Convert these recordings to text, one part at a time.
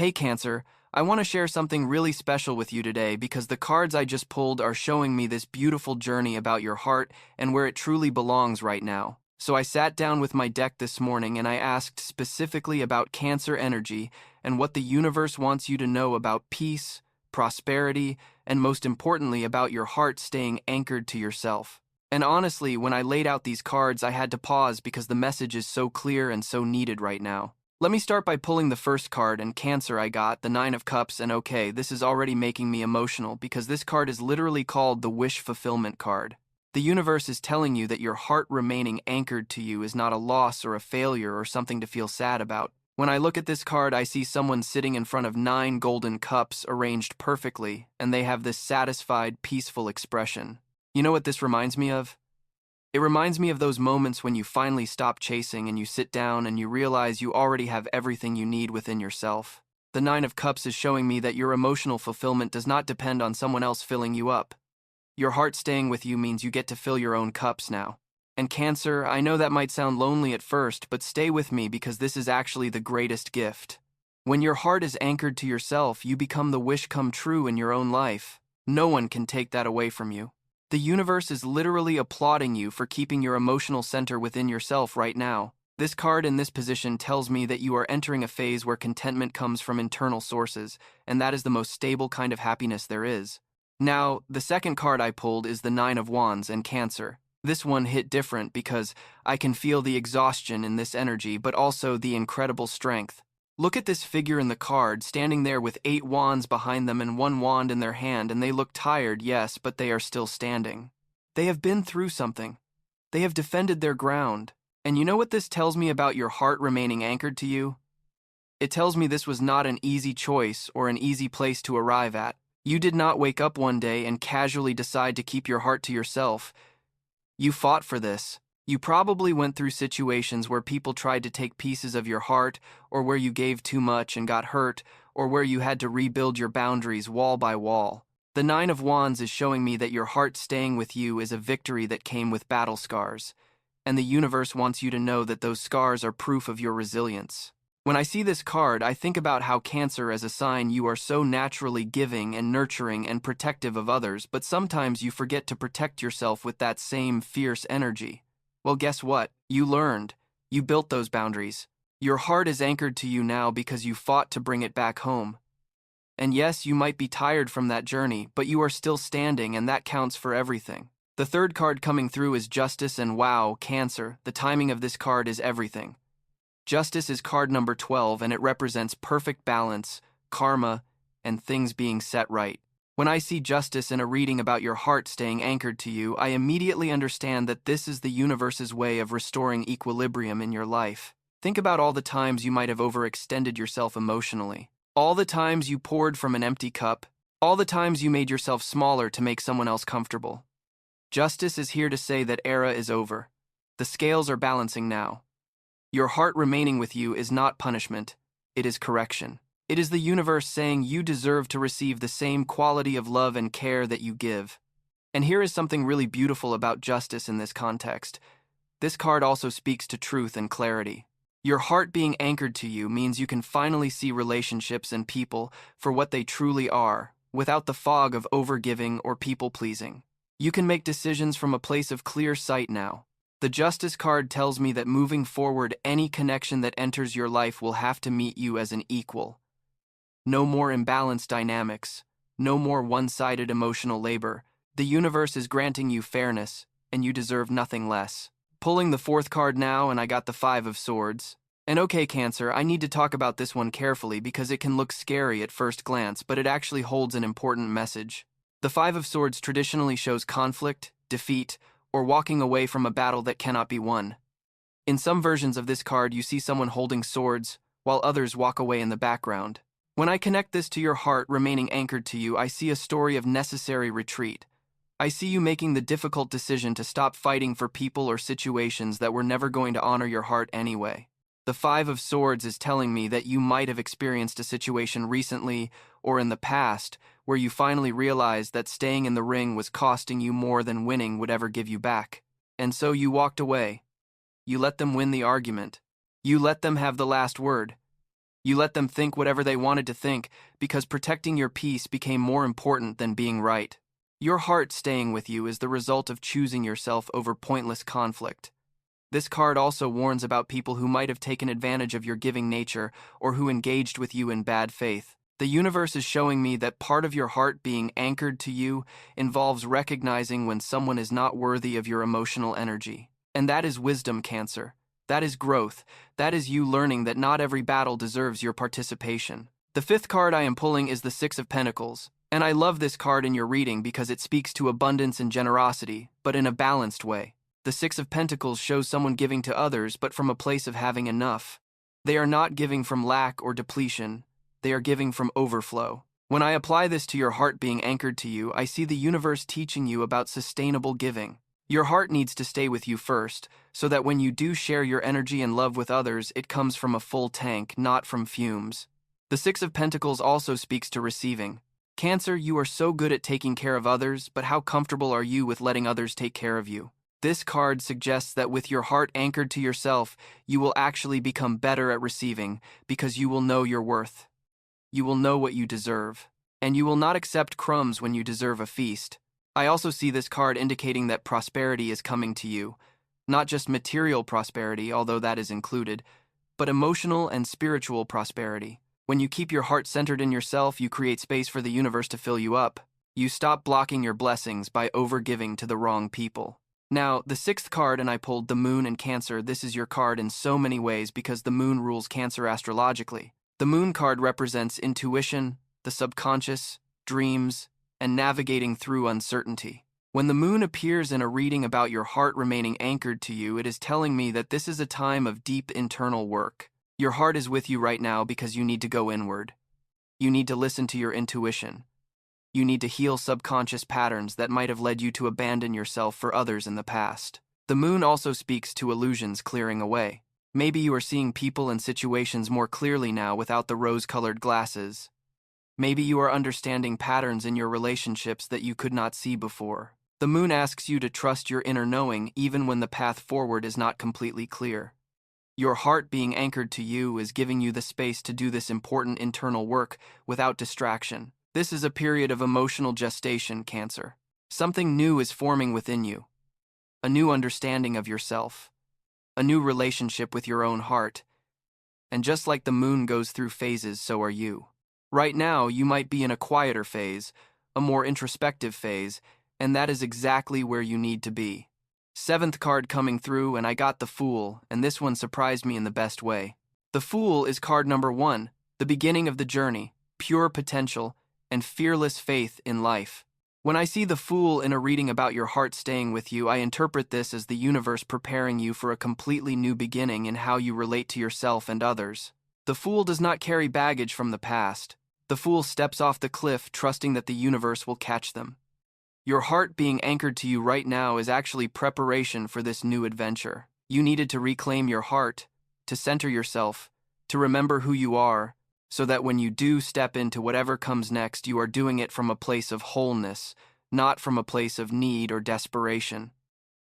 Hey Cancer, I want to share something really special with you today because the cards I just pulled are showing me this beautiful journey about your heart and where it truly belongs right now. So I sat down with my deck this morning and I asked specifically about Cancer energy and what the universe wants you to know about peace, prosperity, and most importantly about your heart staying anchored to yourself. And honestly, when I laid out these cards, I had to pause because the message is so clear and so needed right now. Let me start by pulling the first card, and Cancer I got, the Nine of Cups, and okay, this is already making me emotional because this card is literally called the Wish Fulfillment card. The universe is telling you that your heart remaining anchored to you is not a loss or a failure or something to feel sad about. When I look at this card, I see someone sitting in front of 9 golden cups arranged perfectly, and they have this satisfied, peaceful expression. You know what this reminds me of? It reminds me of those moments when you finally stop chasing and you sit down and you realize you already have everything you need within yourself. The Nine of Cups is showing me that your emotional fulfillment does not depend on someone else filling you up. Your heart staying with you means you get to fill your own cups now. And Cancer, I know that might sound lonely at first, but stay with me because this is actually the greatest gift. When your heart is anchored to yourself, you become the wish come true in your own life. No one can take that away from you. The universe is literally applauding you for keeping your emotional center within yourself right now. This card in this position tells me that you are entering a phase where contentment comes from internal sources, and that is the most stable kind of happiness there is. Now, the second card I pulled is the Nine of Wands and Cancer. This one hit different because I can feel the exhaustion in this energy, but also the incredible strength. Look at this figure in the card, standing there with 8 wands behind them and 1 wand in their hand, and they look tired, yes, but they are still standing. They have been through something. They have defended their ground. And you know what this tells me about your heart remaining anchored to you? It tells me this was not an easy choice or an easy place to arrive at. You did not wake up one day and casually decide to keep your heart to yourself. You fought for this. You probably went through situations where people tried to take pieces of your heart, or where you gave too much and got hurt, or where you had to rebuild your boundaries wall by wall. The Nine of Wands is showing me that your heart staying with you is a victory that came with battle scars, and the universe wants you to know that those scars are proof of your resilience. When I see this card, I think about how Cancer as a sign you are so naturally giving and nurturing and protective of others, but sometimes you forget to protect yourself with that same fierce energy. Well, guess what? You learned. You built those boundaries. Your heart is anchored to you now because you fought to bring it back home. And yes, you might be tired from that journey, but you are still standing, and that counts for everything. The third card coming through is Justice, and wow, Cancer, the timing of this card is everything. Justice is card number 12, and it represents perfect balance, karma, and things being set right. When I see justice in a reading about your heart staying anchored to you, I immediately understand that this is the universe's way of restoring equilibrium in your life. Think about all the times you might have overextended yourself emotionally. All the times you poured from an empty cup. All the times you made yourself smaller to make someone else comfortable. Justice is here to say that era is over. The scales are balancing now. Your heart remaining with you is not punishment. It is correction. It is the universe saying you deserve to receive the same quality of love and care that you give. And here is something really beautiful about justice in this context. This card also speaks to truth and clarity. Your heart being anchored to you means you can finally see relationships and people for what they truly are, without the fog of overgiving or people-pleasing. You can make decisions from a place of clear sight now. The Justice card tells me that moving forward, any connection that enters your life will have to meet you as an equal. No more imbalanced dynamics. No more one-sided emotional labor. The universe is granting you fairness, and you deserve nothing less. Pulling the fourth card now, and I got the Five of Swords. And okay, Cancer, I need to talk about this one carefully because it can look scary at first glance, but it actually holds an important message. The Five of Swords traditionally shows conflict, defeat, or walking away from a battle that cannot be won. In some versions of this card, you see someone holding swords, while others walk away in the background. When I connect this to your heart remaining anchored to you, I see a story of necessary retreat. I see you making the difficult decision to stop fighting for people or situations that were never going to honor your heart anyway. The Five of Swords is telling me that you might have experienced a situation recently or in the past where you finally realized that staying in the ring was costing you more than winning would ever give you back. And so you walked away. You let them win the argument. You let them have the last word. You let them think whatever they wanted to think because protecting your peace became more important than being right. Your heart staying with you is the result of choosing yourself over pointless conflict. This card also warns about people who might have taken advantage of your giving nature or who engaged with you in bad faith. The universe is showing me that part of your heart being anchored to you involves recognizing when someone is not worthy of your emotional energy. And that is wisdom, Cancer. That is growth. That is you learning that not every battle deserves your participation. The fifth card I am pulling is the Six of Pentacles, and I love this card in your reading because it speaks to abundance and generosity, but in a balanced way. The Six of Pentacles shows someone giving to others, but from a place of having enough. They are not giving from lack or depletion. They are giving from overflow. When I apply this to your heart being anchored to you, I see the universe teaching you about sustainable giving. Your heart needs to stay with you first, so that when you do share your energy and love with others, it comes from a full tank, not from fumes. The Six of Pentacles also speaks to receiving. Cancer, you are so good at taking care of others, but how comfortable are you with letting others take care of you? This card suggests that with your heart anchored to yourself, you will actually become better at receiving because you will know your worth. You will know what you deserve, and you will not accept crumbs when you deserve a feast. I also see this card indicating that prosperity is coming to you, not just material prosperity, although that is included, but emotional and spiritual prosperity. When you keep your heart centered in yourself, you create space for the universe to fill you up. You stop blocking your blessings by overgiving to the wrong people. Now, the sixth card, and I pulled the Moon and Cancer. This is your card in so many ways because the Moon rules Cancer astrologically. The Moon card represents intuition, the subconscious, dreams, and navigating through uncertainty. When the Moon appears in a reading about your heart remaining anchored to you, it is telling me that this is a time of deep internal work. Your heart is with you right now because you need to go inward. You need to listen to your intuition. You need to heal subconscious patterns that might have led you to abandon yourself for others in the past. The Moon also speaks to illusions clearing away. Maybe you are seeing people and situations more clearly now without the rose-colored glasses. Maybe you are understanding patterns in your relationships that you could not see before. The Moon asks you to trust your inner knowing even when the path forward is not completely clear. Your heart being anchored to you is giving you the space to do this important internal work without distraction. This is a period of emotional gestation, Cancer. Something new is forming within you. A new understanding of yourself. A new relationship with your own heart. And just like the Moon goes through phases, so are you. Right now, you might be in a quieter phase, a more introspective phase, and that is exactly where you need to be. Seventh card coming through, and I got the Fool, and this one surprised me in the best way. The Fool is card number 1, the beginning of the journey, pure potential, and fearless faith in life. When I see the Fool in a reading about your heart staying with you, I interpret this as the universe preparing you for a completely new beginning in how you relate to yourself and others. The Fool does not carry baggage from the past. The Fool steps off the cliff, trusting that the universe will catch them. Your heart being anchored to you right now is actually preparation for this new adventure. You needed to reclaim your heart, to center yourself, to remember who you are, so that when you do step into whatever comes next, you are doing it from a place of wholeness, not from a place of need or desperation.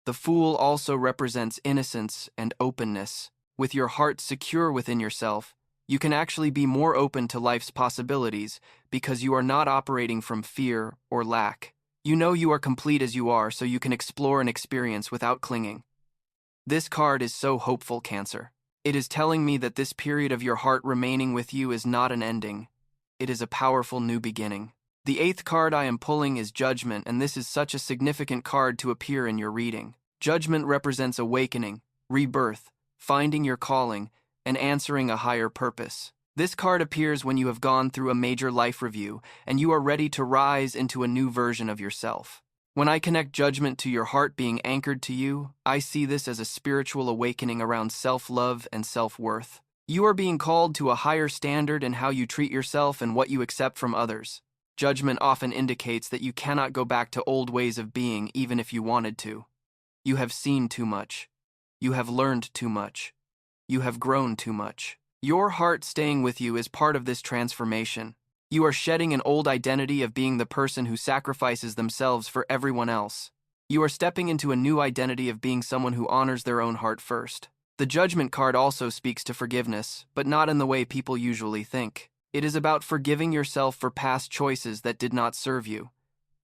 The Fool also represents innocence and openness. With your heart secure within yourself, you can actually be more open to life's possibilities because you are not operating from fear or lack. You know you are complete as you are, so you can explore and experience without clinging. This card is so hopeful, Cancer. It is telling me that this period of your heart remaining with you is not an ending. It is a powerful new beginning. The eighth card I am pulling is Judgment, and this is such a significant card to appear in your reading. Judgment represents awakening, rebirth, finding your calling, and answering a higher purpose. This card appears when you have gone through a major life review and you are ready to rise into a new version of yourself. When I connect Judgment to your heart being anchored to you, I see this as a spiritual awakening around self-love and self-worth. You are being called to a higher standard in how you treat yourself and what you accept from others. Judgment often indicates that you cannot go back to old ways of being even if you wanted to. You have seen too much. You have learned too much. You have grown too much. Your heart staying with you is part of this transformation. You are shedding an old identity of being the person who sacrifices themselves for everyone else. You are stepping into a new identity of being someone who honors their own heart first. The The Judgment card also speaks to forgiveness, but not in the way people usually think. It is about forgiving yourself for past choices that did not serve you.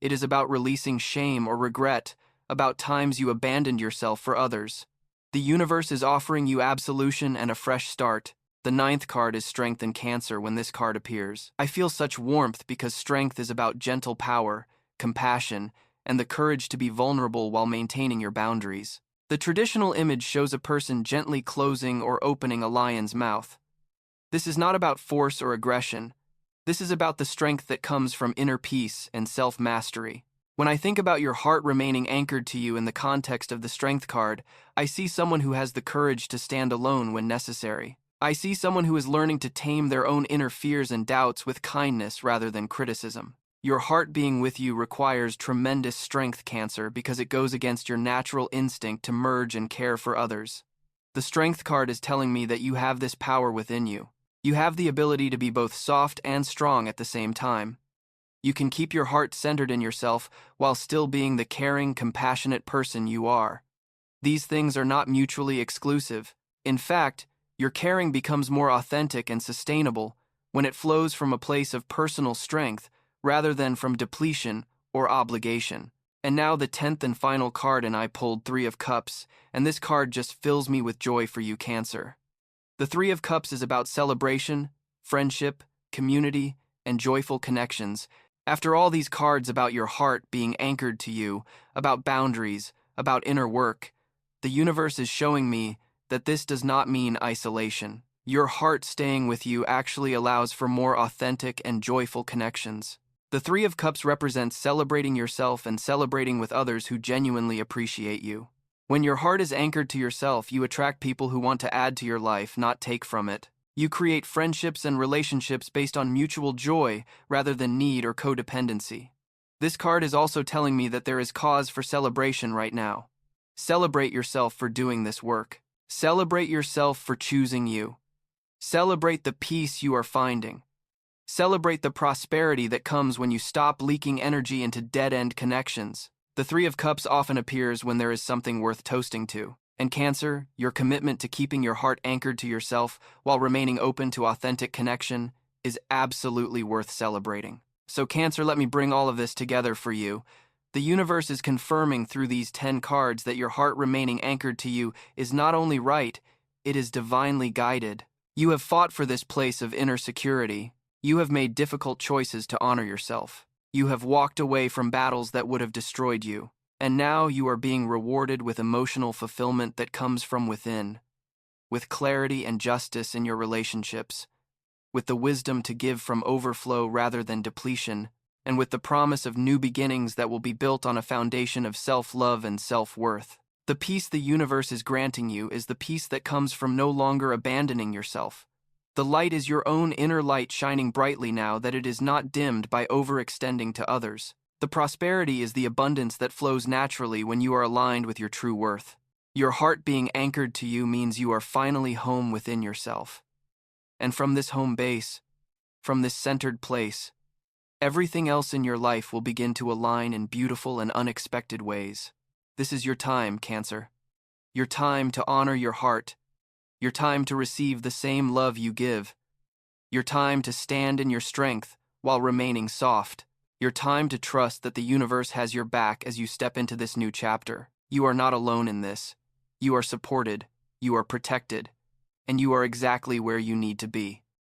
It is about releasing shame or regret, about times you abandoned yourself for others. The universe is offering you absolution and a fresh start. The ninth card is Strength in Cancer when this card appears. I feel such warmth because strength is about gentle power, compassion, and the courage to be vulnerable while maintaining your boundaries. The traditional image shows a person gently closing or opening a lion's mouth. This is not about force or aggression. This is about the strength that comes from inner peace and self-mastery. When I think about your heart remaining anchored to you in the context of the Strength card, I see someone who has the courage to stand alone when necessary. I see someone who is learning to tame their own inner fears and doubts with kindness rather than criticism. Your heart being with you requires tremendous strength, Cancer, because it goes against your natural instinct to merge and care for others. The Strength card is telling me that you have this power within you. You have the ability to be both soft and strong at the same time. You can keep your heart centered in yourself while still being the caring, compassionate person you are. These things are not mutually exclusive. In fact, your caring becomes more authentic and sustainable when it flows from a place of personal strength rather than from depletion or obligation. And now the 10th and final card, and I pulled Three of Cups, and this card just fills me with joy for you, Cancer. The Three of Cups is about celebration, friendship, community, and joyful connections. After all these cards about your heart being anchored to you, about boundaries, about inner work, the universe is showing me that this does not mean isolation. Your heart staying with you actually allows for more authentic and joyful connections. The Three of Cups represents celebrating yourself and celebrating with others who genuinely appreciate you. When your heart is anchored to yourself, you attract people who want to add to your life, not take from it. You create friendships and relationships based on mutual joy rather than need or codependency. This card is also telling me that there is cause for celebration right now. Celebrate yourself for doing this work. Celebrate yourself for choosing you. Celebrate the peace you are finding. Celebrate the prosperity that comes when you stop leaking energy into dead-end connections. The Three of Cups often appears when there is something worth toasting to. And Cancer, your commitment to keeping your heart anchored to yourself while remaining open to authentic connection is absolutely worth celebrating. So Cancer, let me bring all of this together for you. The universe is confirming through these 10 cards that your heart remaining anchored to you is not only right, it is divinely guided. You have fought for this place of inner security. You have made difficult choices to honor yourself. You have walked away from battles that would have destroyed you. And now you are being rewarded with emotional fulfillment that comes from within, with clarity and justice in your relationships, with the wisdom to give from overflow rather than depletion, and with the promise of new beginnings that will be built on a foundation of self-love and self-worth. The peace the universe is granting you is the peace that comes from no longer abandoning yourself. The light is your own inner light shining brightly now that it is not dimmed by overextending to others. The prosperity is the abundance that flows naturally when you are aligned with your true worth. Your heart being anchored to you means you are finally home within yourself. And from this home base, from this centered place, everything else in your life will begin to align in beautiful and unexpected ways. This is your time, Cancer. Your time to honor your heart. Your time to receive the same love you give. Your time to stand in your strength while remaining soft. Your time to trust that the universe has your back as you step into this new chapter. You are not alone in this. You are supported, you are protected, and you are exactly where you need to be.